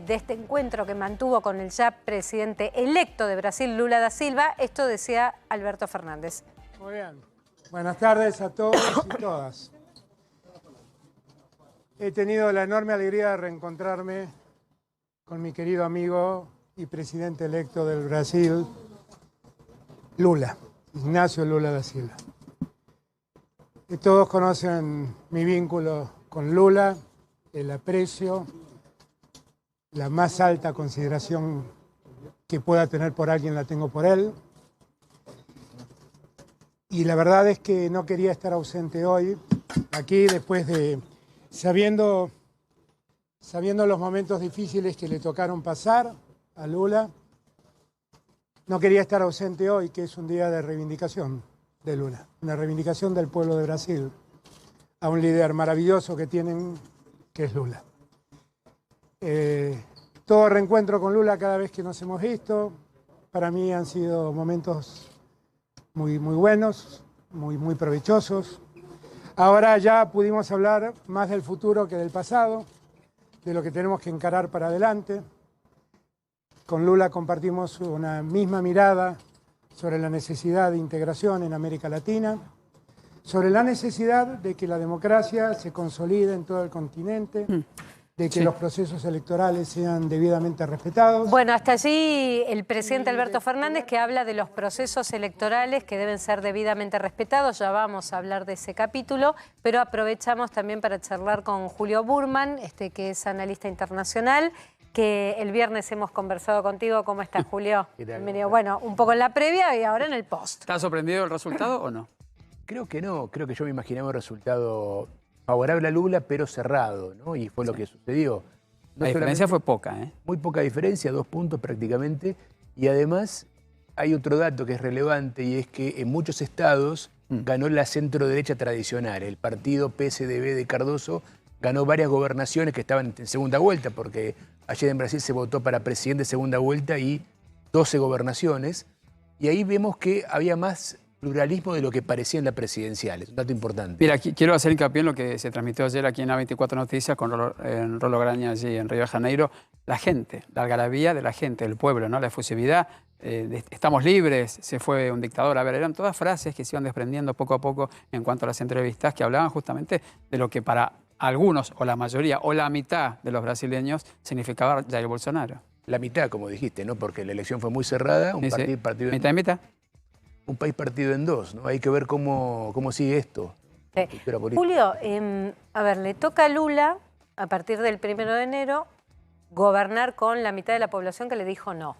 De este encuentro que mantuvo con el ya presidente electo de Brasil, Lula da Silva. Esto decía Alberto Fernández. Muy bien. Buenas tardes a todos y todas. He tenido la enorme alegría de reencontrarme con mi querido amigo y presidente electo del Brasil, Lula, Ignacio Lula da Silva. Y todos conocen mi vínculo con Lula, el aprecio, la más alta consideración que pueda tener por alguien la tengo por él. Y la verdad es que no quería estar ausente hoy, aquí después de, sabiendo los momentos difíciles que le tocaron pasar a Lula, no quería estar ausente hoy, que es un día de reivindicación de Lula, una reivindicación del pueblo de Brasil, a un líder maravilloso que tienen, que es Lula. Todo reencuentro con Lula cada vez que nos hemos visto, para mí han sido momentos muy buenos, muy provechosos. Ahora ya pudimos hablar más del futuro que del pasado, de lo que tenemos que encarar para adelante. Con Lula compartimos una misma mirada sobre la necesidad de integración en América Latina, sobre la necesidad de que la democracia se consolide en todo el continente, de que los procesos electorales sean debidamente respetados. Bueno, hasta allí el presidente Alberto Fernández, que habla de los procesos electorales que deben ser debidamente respetados. Ya vamos a hablar de ese capítulo, pero aprovechamos también para charlar con Julio Burman, que es analista internacional, que el viernes hemos conversado contigo. ¿Cómo estás, Julio? Bienvenido. Bueno, un poco en la previa y ahora en el post. ¿Estás sorprendido del resultado o no? Creo que no, creo que yo me imaginaba un resultado favorable a Lula, pero cerrado, ¿no? Y fue lo que sucedió. La diferencia fue poca, ¿eh? Muy poca diferencia, 2 puntos prácticamente. Y además hay otro dato que es relevante y es que en muchos estados ganó la centro-derecha tradicional. El partido PSDB de Cardoso ganó varias gobernaciones que estaban en segunda vuelta, porque ayer en Brasil se votó para presidente de segunda vuelta y 12 gobernaciones. Y ahí vemos que había más pluralismo de lo que parecía en la presidencial. Es un dato importante. Mira, quiero hacer hincapié en lo que se transmitió ayer aquí en A24 Noticias con Rolo Graña allí en Río de Janeiro. La gente, la algarabía de la gente, el pueblo, ¿no? La efusividad, estamos libres, se fue un dictador. A ver, eran todas frases que se iban desprendiendo poco a poco en cuanto a las entrevistas que hablaban justamente de lo que para algunos, o la mayoría, o la mitad de los brasileños significaba Jair Bolsonaro. La mitad, como dijiste, ¿no? Porque la elección fue muy cerrada, un partido mitad y mitad. Un país partido en dos, ¿no? Hay que ver cómo sigue esto. Julio, a ver, le toca a Lula, a partir del 1 de enero, gobernar con la mitad de la población que le dijo no.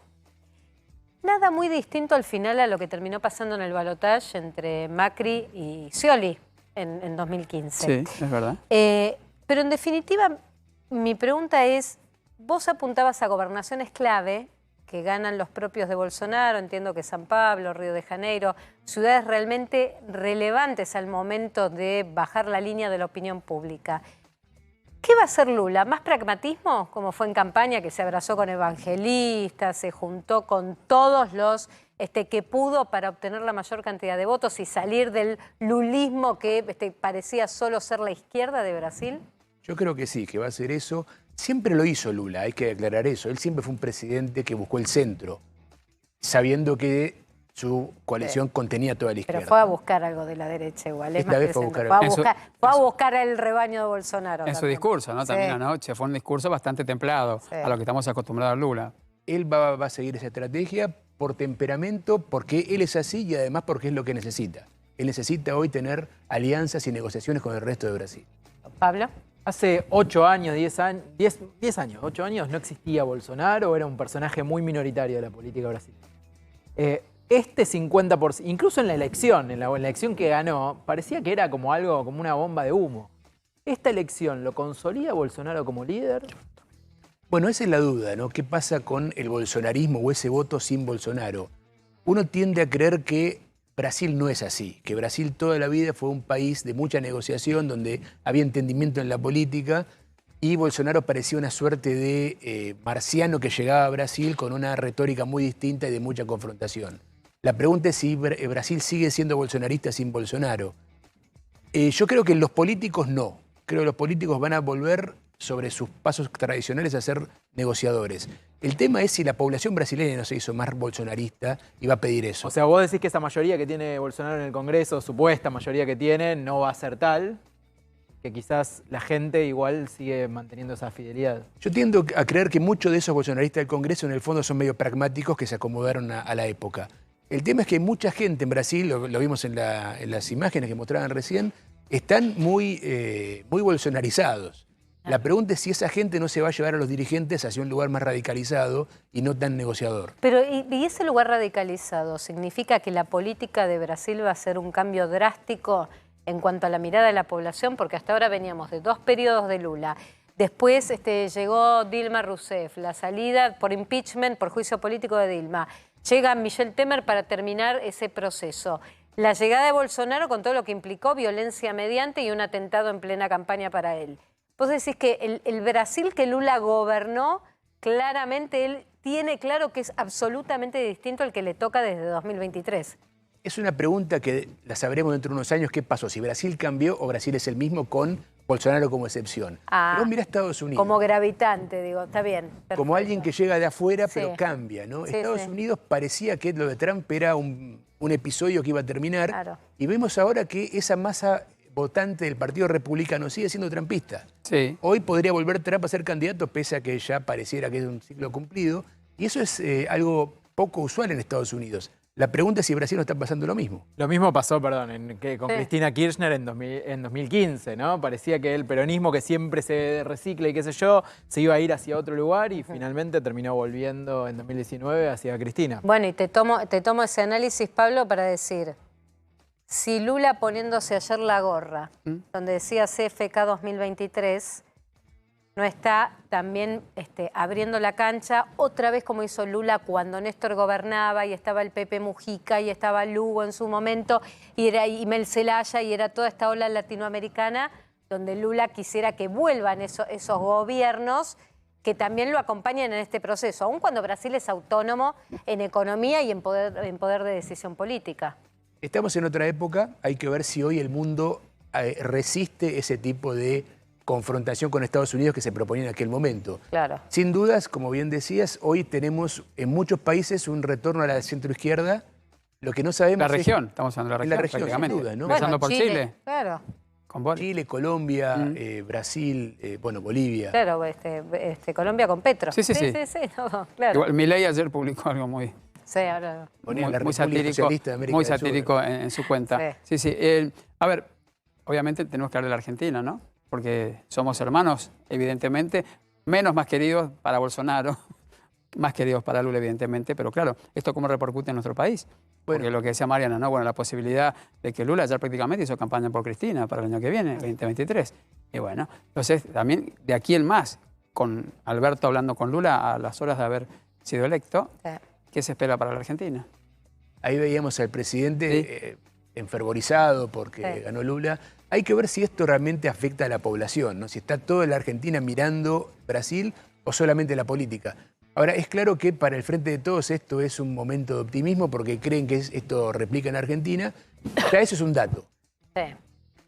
Nada muy distinto al final a lo que terminó pasando en el balotaje entre Macri y Scioli en 2015. Sí, es verdad. Pero en definitiva, mi pregunta es, vos apuntabas a gobernaciones clave que ganan los propios de Bolsonaro, entiendo que San Pablo, Río de Janeiro, ciudades realmente relevantes al momento de bajar la línea de la opinión pública. ¿Qué va a hacer Lula? ¿Más pragmatismo, como fue en campaña, que se abrazó con evangelistas, se juntó con todos los que pudo para obtener la mayor cantidad de votos y salir del lulismo que parecía solo ser la izquierda de Brasil? Yo creo que sí, que va a hacer eso. Siempre lo hizo Lula, hay que aclarar eso. Él siempre fue un presidente que buscó el centro, sabiendo que su coalición contenía toda la izquierda. Pero fue a buscar algo de la derecha igual. Esta vez fue a buscar el rebaño de Bolsonaro. En su discurso, ¿no? También anoche fue un discurso bastante templado a lo que estamos acostumbrados a Lula. Él va a seguir esa estrategia por temperamento, porque él es así y además porque es lo que necesita. Él necesita hoy tener alianzas y negociaciones con el resto de Brasil. Pablo. Hace 8 años, 10 años, 8 años no existía Bolsonaro, era un personaje muy minoritario de la política brasileña. Este 50%, incluso en la elección que ganó, parecía que era como algo, como una bomba de humo. ¿Esta elección lo consolida a Bolsonaro como líder? Bueno, esa es la duda, ¿no? ¿Qué pasa con el bolsonarismo o ese voto sin Bolsonaro? Uno tiende a creer que Brasil no es así, que Brasil toda la vida fue un país de mucha negociación, donde había entendimiento en la política, y Bolsonaro parecía una suerte de marciano que llegaba a Brasil con una retórica muy distinta y de mucha confrontación. La pregunta es si Brasil sigue siendo bolsonarista sin Bolsonaro. Yo creo que los políticos no. Creo que los políticos van a volver sobre sus pasos tradicionales a ser negociadores. El tema es si la población brasileña no se hizo más bolsonarista y va a pedir eso. O sea, vos decís que esa mayoría que tiene Bolsonaro en el Congreso, supuesta mayoría que tiene, no va a ser tal, que quizás la gente igual sigue manteniendo esa fidelidad. Yo tiendo a creer que muchos de esos bolsonaristas del Congreso en el fondo son medio pragmáticos que se acomodaron a la época. El tema es que hay mucha gente en Brasil, lo vimos en las imágenes que mostraban recién, están muy bolsonarizados. La pregunta es si esa gente no se va a llevar a los dirigentes hacia un lugar más radicalizado y no tan negociador. Pero, ¿y ese lugar radicalizado significa que la política de Brasil va a ser un cambio drástico en cuanto a la mirada de la población? Porque hasta ahora veníamos de 2 periodos de Lula. Después llegó Dilma Rousseff, la salida por impeachment, por juicio político de Dilma. Llega Michel Temer para terminar ese proceso. La llegada de Bolsonaro con todo lo que implicó, violencia mediante y un atentado en plena campaña para él. Vos decís que el Brasil que Lula gobernó, claramente él tiene claro que es absolutamente distinto al que le toca desde 2023. Es una pregunta que la sabremos dentro de unos años qué pasó, si Brasil cambió o Brasil es el mismo con Bolsonaro como excepción. Pero mira Estados Unidos. Como gravitante, digo, está bien. Perfecto. Como alguien que llega de afuera, Sí. pero cambia, ¿no? Sí, Estados sí. Unidos parecía que lo de Trump era un episodio que iba a terminar. Claro. Y vemos ahora que esa masa votante del Partido Republicano sigue siendo trumpista. Sí. Hoy podría volver Trump a ser candidato, pese a que ya pareciera que es un ciclo cumplido. Y eso es algo poco usual en Estados Unidos. La pregunta es si Brasil no está pasando lo mismo. Lo mismo pasó, perdón, con Sí. Cristina Kirchner en 2015, ¿no? Parecía que el peronismo que siempre se recicla y qué sé yo, se iba a ir hacia otro lugar y finalmente terminó volviendo en 2019 hacia Cristina. Bueno, y te tomo ese análisis, Pablo, para decir, si Lula poniéndose ayer la gorra, donde decía CFK 2023, no está también abriendo la cancha, otra vez como hizo Lula cuando Néstor gobernaba y estaba el Pepe Mujica y estaba Lugo en su momento y Mel Zelaya y era toda esta ola latinoamericana donde Lula quisiera que vuelvan esos gobiernos que también lo acompañan en este proceso, aun cuando Brasil es autónomo en economía y en poder de decisión política. Estamos en otra época, hay que ver si hoy el mundo resiste ese tipo de confrontación con Estados Unidos que se proponía en aquel momento. Claro. Sin dudas, como bien decías, hoy tenemos en muchos países un retorno a la centroizquierda. Lo que no sabemos La región, estamos hablando de en la la región, región, sin prácticamente. duda, ¿no? Empezando por Chile. Claro, Con Boric. Chile, Colombia, Brasil, Bolivia. claro, Colombia con Petro. Sí, sí, sí. No, claro. Igual, Milei ayer publicó algo muy, Sí, ahora. Ponía la muy República satírico, Socialista de América muy del Sur. satírico en su cuenta. Sí, sí. A ver, obviamente tenemos que hablar de la Argentina, ¿no? Porque somos hermanos, evidentemente, más queridos para Bolsonaro, más queridos para Lula, evidentemente, pero claro, ¿esto cómo repercute en nuestro país? Porque lo que decía Mariana, ¿no? Bueno, la posibilidad de que Lula ya prácticamente hizo campaña por Cristina para el año que viene, 2023. Y bueno, entonces también de aquí en más, con Alberto hablando con Lula a las horas de haber sido electo, ¿qué se espera para la Argentina? Ahí veíamos al presidente enfervorizado porque ganó Lula. Hay que ver si esto realmente afecta a la población, ¿no? Si está toda la Argentina mirando Brasil o solamente la política. Ahora, es claro que para el Frente de Todos esto es un momento de optimismo porque creen que esto replica en Argentina. Ya eso es un dato. Sí.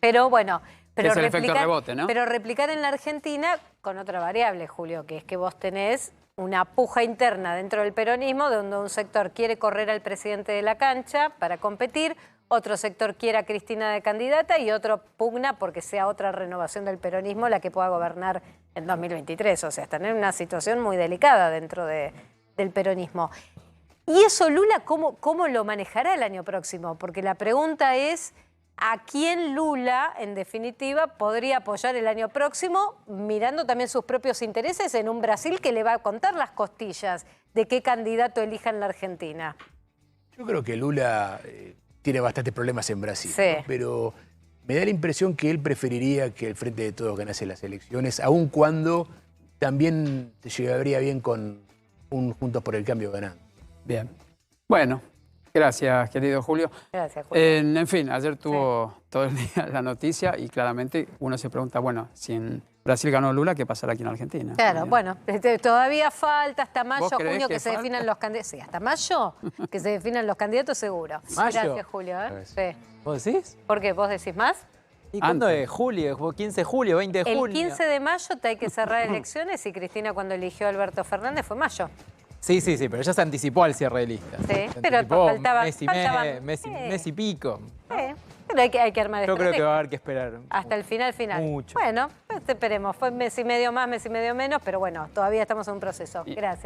Pero bueno, pero es el efecto rebote, ¿no? Pero replicar en la Argentina con otra variable, Julio, que es que vos tenés una puja interna dentro del peronismo donde un sector quiere correr al presidente de la cancha para competir, otro sector quiere a Cristina de candidata y otro pugna porque sea otra renovación del peronismo la que pueda gobernar en 2023. O sea, están en una situación muy delicada dentro del peronismo. ¿Y eso Lula cómo lo manejará el año próximo? Porque la pregunta es, ¿a quién Lula, en definitiva, podría apoyar el año próximo, mirando también sus propios intereses en un Brasil que le va a contar las costillas de qué candidato elija en la Argentina? Yo creo que Lula tiene bastantes problemas en Brasil, Sí. ¿no? Pero me da la impresión que él preferiría que el Frente de Todos ganase las elecciones, aun cuando también se llevaría bien con un Juntos por el Cambio ganando. Bien. Bueno, gracias, querido Julio. Gracias, Julio. En fin, ayer tuvo todo el día la noticia y claramente uno se pregunta, bueno, si en Brasil ganó Lula, ¿qué pasará aquí en Argentina? Claro, bueno, todavía falta hasta mayo, ¿Vos creés junio que que se falta? definan los candidatos. Sí, hasta mayo que se definan los candidatos seguro. ¿Mayo? Gracias, Julio. Sí. ¿Vos decís? ¿Por qué? ¿Vos decís más? ¿Y cuándo Antes. es? ¿Julio? ¿15 de julio? ¿20 de El junio? 15 de mayo te hay que cerrar elecciones y Cristina cuando eligió a Alberto Fernández fue mayo. Sí, pero ya se anticipó al cierre de lista. Sí, Se pero anticipó faltaba- mes y faltaban- mes y pico. Pero hay que armar Yo creo que estrategia. va a haber que esperar. Hasta el final. Mucho. Bueno, esperemos. Fue mes y medio más, mes y medio menos, pero bueno, todavía estamos en un proceso. Gracias.